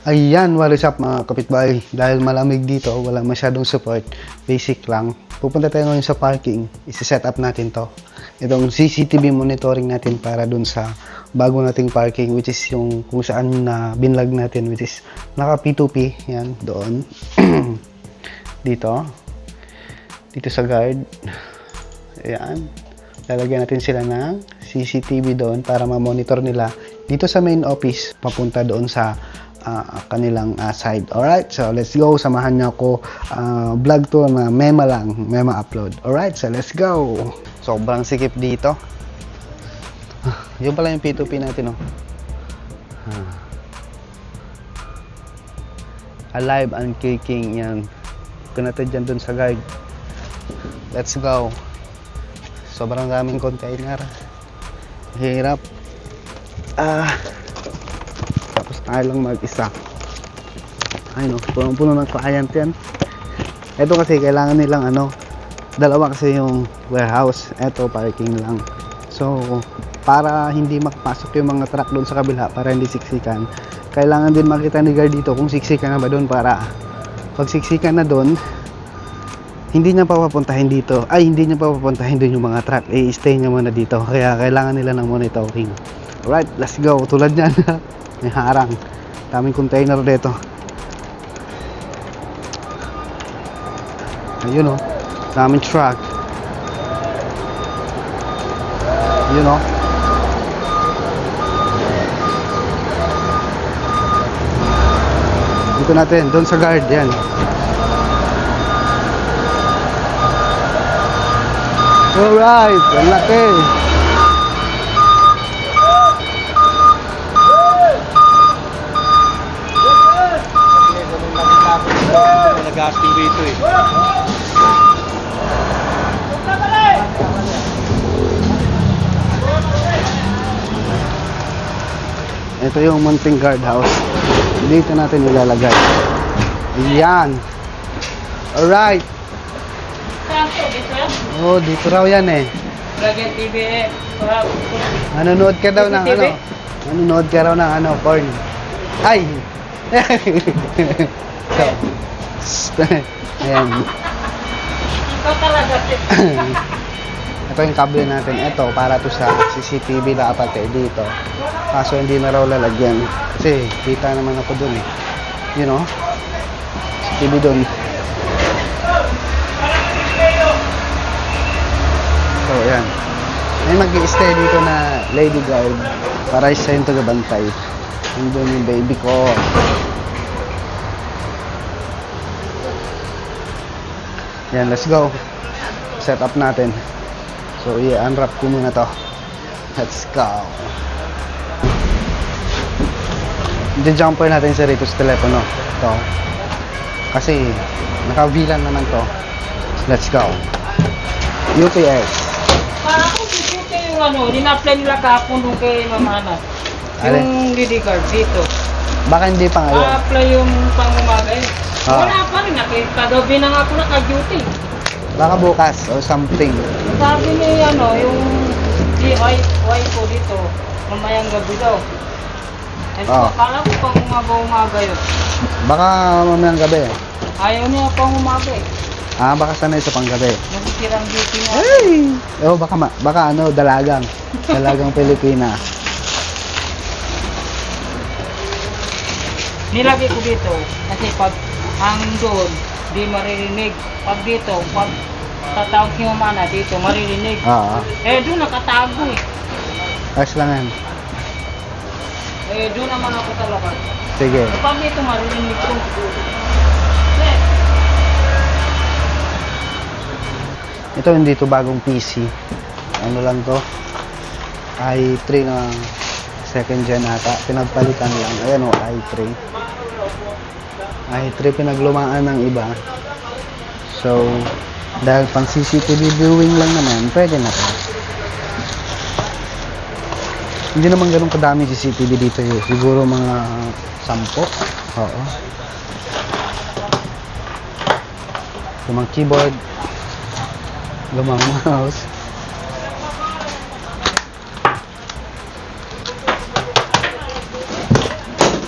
Ayan, what is up mga kapitbahay? Dahil malamig dito, wala masyadong support, basic lang. Pupunta tayo ngayon sa parking, isi-set up natin to. Itong CCTV monitoring natin para dun sa bago nating parking, which is yung kung saan na binlag natin, which is naka P2P, yan, doon. Dito sa guard. Ayan. Lalagyan natin sila ng CCTV doon para ma-monitor nila dito sa main office, papunta doon sa kanilang side. Alright, so let's go. Samahan niyo ako. Vlog to na mema lang, mema upload. Alright, so let's go. Sobrang sikip dito. Yun pala yung P2P natin, oh. Alive and kicking, yan. Pinatid dyan dun sa guard. Let's go. Sobrang daming container. Hirap. Tapos tayo lang mag-isa. Ay no, punong-puno ng client yan. Ito kasi kailangan nilang dalawa kasi yung warehouse. Ito parking lang. So, para hindi makapasok yung mga truck doon sa kabila, para hindi siksikan, kailangan din makita ni guard dito kung siksikan na ba doon, para pag siksikan na doon, hindi niya papapuntahin dito. Hindi niya papapuntahin doon yung mga truck. Stay niya muna dito. Kaya kailangan nila ng monitoring. Alright, let's go. Tulad niyan, may harang. Daming container dito. Ayun oh. Daming truck. Ayun oh. Dito natin, doon sa guard, yan. Alright, ang laki. Nag-asking dito eh. Ito yung munting guardhouse. Dito natin ilalagay. Yan. Alright. Oh, dito raw yan eh. Lagyan TV eh. Nanonood ka daw ng CCTV? Nanonood ka raw ng porn. Ay! So, ayan. Ikaw talaga. Ito yung kable natin. Ito, para to sa CCTV dapat dito. Kaso hindi na raw lalagyan. Kasi kita naman ako dun eh. You know? CCTV dun. So, ayan. May mag-i-stay dito na lady guard para isa yung tagabantay. Nandun yung baby ko. Yan, let's go. Set up natin. So, i-unwrap ko muna to. Let's go. I-jumper natin sa rito sa telepono. Ito. Kasi, naka-VLAN naman to. Let's go. UPS. Parang kung dito yung din-apply nila kahapon doon kay Mama Ana. Yung DD card dito. Baka hindi pa ngayon. Pa-apply yung pang-umaga eh. Ah. Wala pa rin. Kagabi na nga ako naka-duty. Baka bukas or something. Sabi niya yung GY ko dito. Mamayang gabi daw. Ah. Akala ko pang-umaga yun. Baka mamayang gabi. Ayaw niya pang-umaga eh. Baka sanay sa panggabi. Nasisirang duty niya. Hey! Oh, baka dalagang. Dalagang Pilipina. Nilagay ko dito kasi pag hangin doon, di maririnig. Pag dito, pag tatawag si Mama na dito, maririnig. Doon nakatago eh. Ayos lang yan. Doon naman ako talaga. Sige. Pag dito maririnig ko. Ito hindi to bagong PC. Ano lang to? i3 na second gen ata. Pinagpalitan lang. Ayan o, i3. i3 pinaglumaan ng iba. So, dahil pang CCTV viewing lang naman, pwede na to. Hindi naman ganun kadami CCTV dito eh. Siguro mga 10. Oo. Lumang keyboard. Lumang mouse.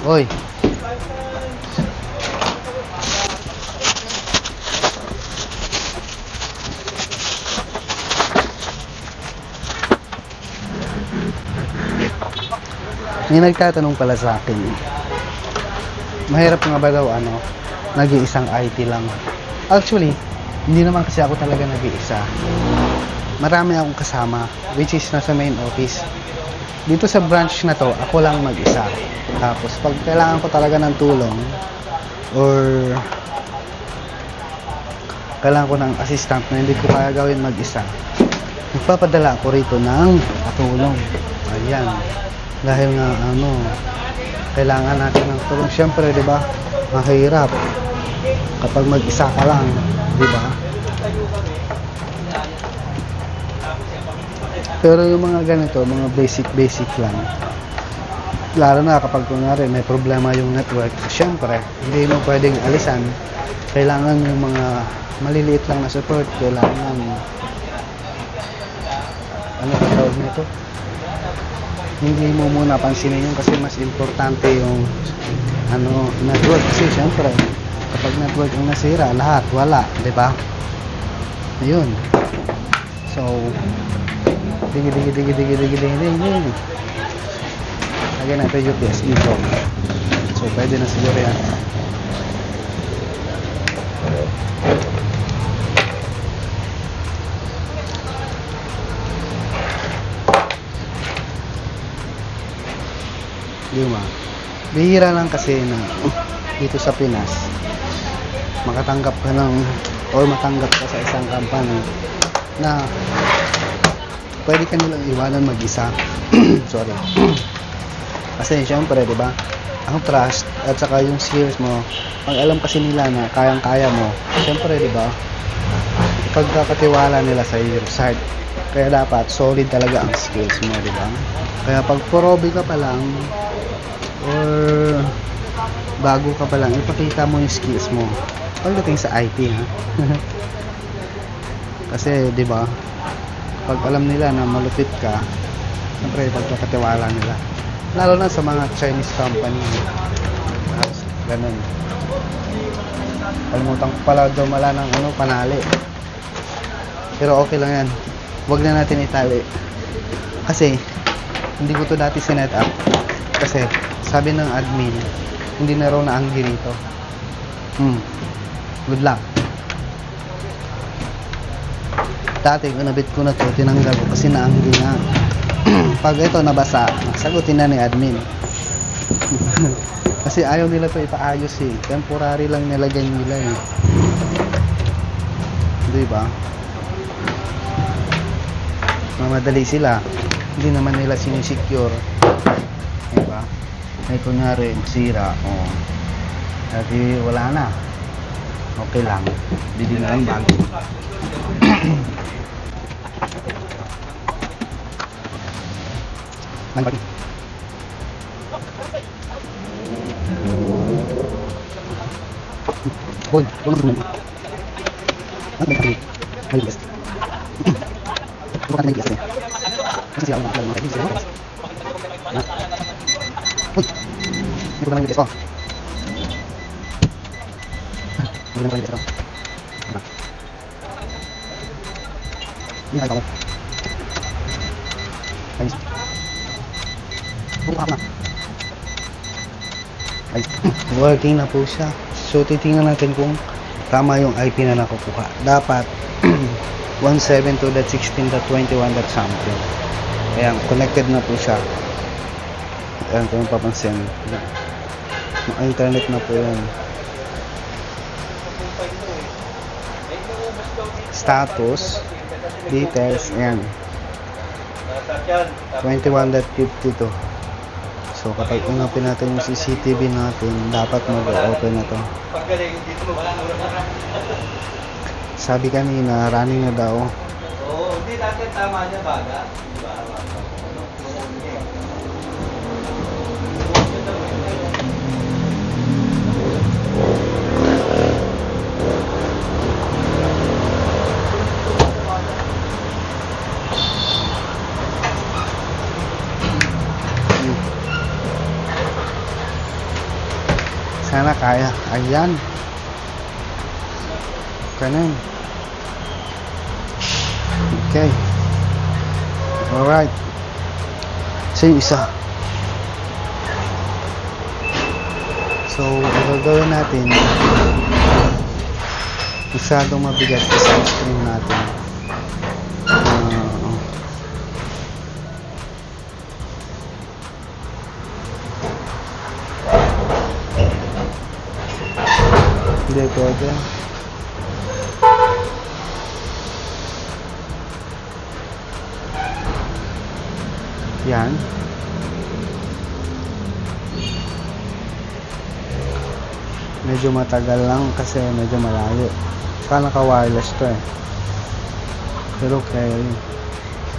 Oy. May nagtatanong pala sa akin, mahirap nga ba daw nag-iisang IT lang? Actually, hindi naman kasi ako talaga nag-iisa. Marami akong kasama, which is nasa main office. Dito sa branch na to, ako lang mag-isa. Tapos pag kailangan ko talaga ng tulong or kailangan ko ng assistant na hindi ko kaya gawin mag-isa, nagpapadala ako rito ng tulong. Ayan. Dahil nga kailangan natin ng tulong. Siyempre, di ba? Mahirap kapag mag-isa ka lang, di ba? Pero yung mga ganito, mga basic lang. Lalo na kapag kunwari may problema yung network, siyempre, hindi mo pwedeng alisan. Kailangan yung mga maliliit lang na support, kailangan ano ba tawag nito? Hindi mo muna pansinin yun kasi mas importante yung network. Kasi siyempre, kapag network ang nasira, lahat wala, di ba? Ayun. So, digi. Lagyan natin yung UPS dito. So, pwede na siguro yan. Diba? Bihira lang kasi na dito sa Pinas makatanggap ka ng or matanggap ka sa isang company na pwede ka nilang iwanan mag-isa. Sorry. Kasi syempre, di ba? Ang trust at saka yung skills mo, pag alam kasi nila na kayang-kaya mo, syempre, di ba? Pagkakatiwala nila sa your side. Kaya dapat solid talaga ang skills mo, di ba? Kaya pag porobi ka pa lang or bago ka pa lang, ipakita mo yung skills mo pagdating sa IT, ha? Kasi, di ba? Pag alam nila na malupit ka, siyempre pagkakatiwala nila. Lalo na sa mga Chinese company. Ganun. Kalimutan ko pala dumala ng panali. Pero okay lang yan. Huwag na natin itali. Kasi, hindi ko to dati sinet up. Kasi, sabi ng admin, hindi na raw naanggi rito. Good luck. Dati, kinabit ko na to, tinanggal ko kasi naanggi nga. Pag ito nabasa, sagutin na ni admin. Kasi ayaw nila to ipaayos eh. Temporary lang nilagay nila eh. Diba? Mamadali sila. Hindi naman nila sinisecure. Diba? Ay kunyari, sira. At wala na. Okay lang. Bili na lang bago. Hoy, tulong mo. Ano ba 'yan? Ay, yes. Bukan lagi kasi. Kasi ako lang mga kasi. Hoy. Ito naman yung desko. Ito naman yung desko. Ini ay ako. Ayos. Buka na. Ayos. Working na po siya. So, titingnan natin kung tama yung IP na nakukuha. Dapat 172.16.21.something. Ayan, connected na po siya. Ayan, kung papansin. Internet na po yan. Status, details, ayan. 21.52. So, kapag unapin natin yung CCTV natin, dapat mag-open na to. Sabi kanina, running na daw. Oo, hindi dati tama niya baga. Sana kaya. Ayan. Ganun. Okay. Alright. So yung isa. So, ang gagawin natin, masyadong mabigat sa screen natin. Hindi pwede. Yan. Medyo matagal lang kasi medyo malayo. Saka naka-wireless to eh. Pero okay.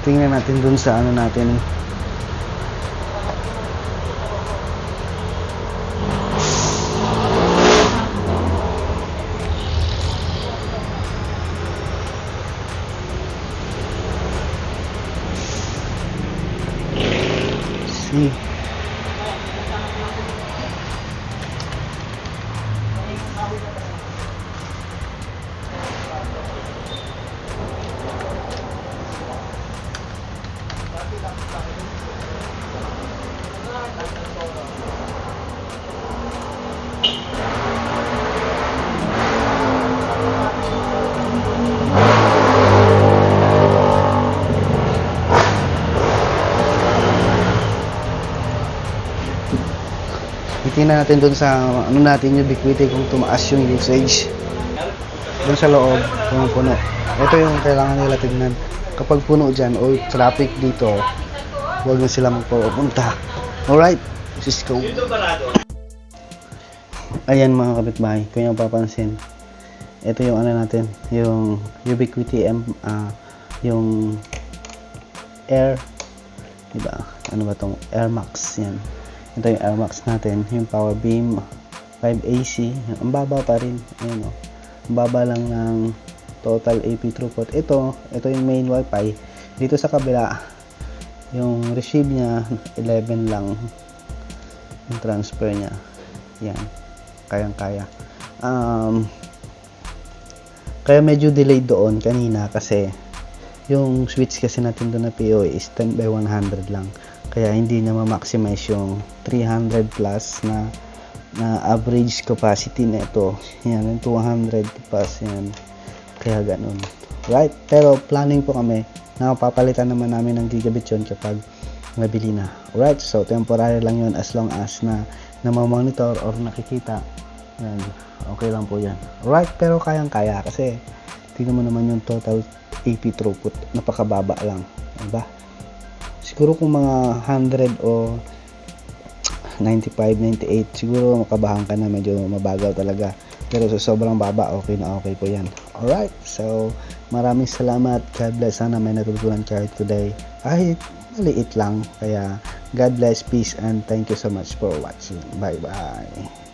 Tingnan natin dun sa ano natin. See. Tingnan natin dun sa ano natin ubiquity kung tumaas yung usage dun sa loob kung puno. Ito yung kailangan nila tignan kapag puno dyan o traffic dito, huwag na sila magpupunta. Alright, let's go. Ayan mga kapitbahay, kung yung papansin, ito yung ano natin, yung ubiquity yung air, diba? Ano ba tong Air Max yan? Ito yung Air Max natin, yung Power Beam 5AC, ang baba pa rin, ayun o, ang baba lang ng total AP throughput. Ito yung main wifi. Dito sa kabila, yung receive niya 11 lang, yung transfer niya, yan, kayang-kaya. Kaya medyo delayed doon kanina kasi yung switch kasi natin doon na POE is 10/100 lang. Kaya hindi na ma-maximize yung 300 plus na average capacity na ito. Yan, yung 200 plus yan. Kaya ganun. Right? Pero planning po kami na papalitan naman namin ng gigabit yun kapag mabili na. Right? So, temporary lang yun as long as na mamonitor or nakikita. Yan. Okay lang po yan. Right? Pero kayang-kaya kasi tingnan mo naman yung total AP throughput. Napakababa lang. Diba? Siguro kung mga 100 o 95, 98, siguro makabahan ka na, medyo mabagal talaga. Pero sa sobrang baba, okay na okay po yan. Alright, so maraming salamat. God bless. Sana may natutunan kayo today. Kahit maliit lang. Kaya God bless, peace, and thank you so much for watching. Bye-bye.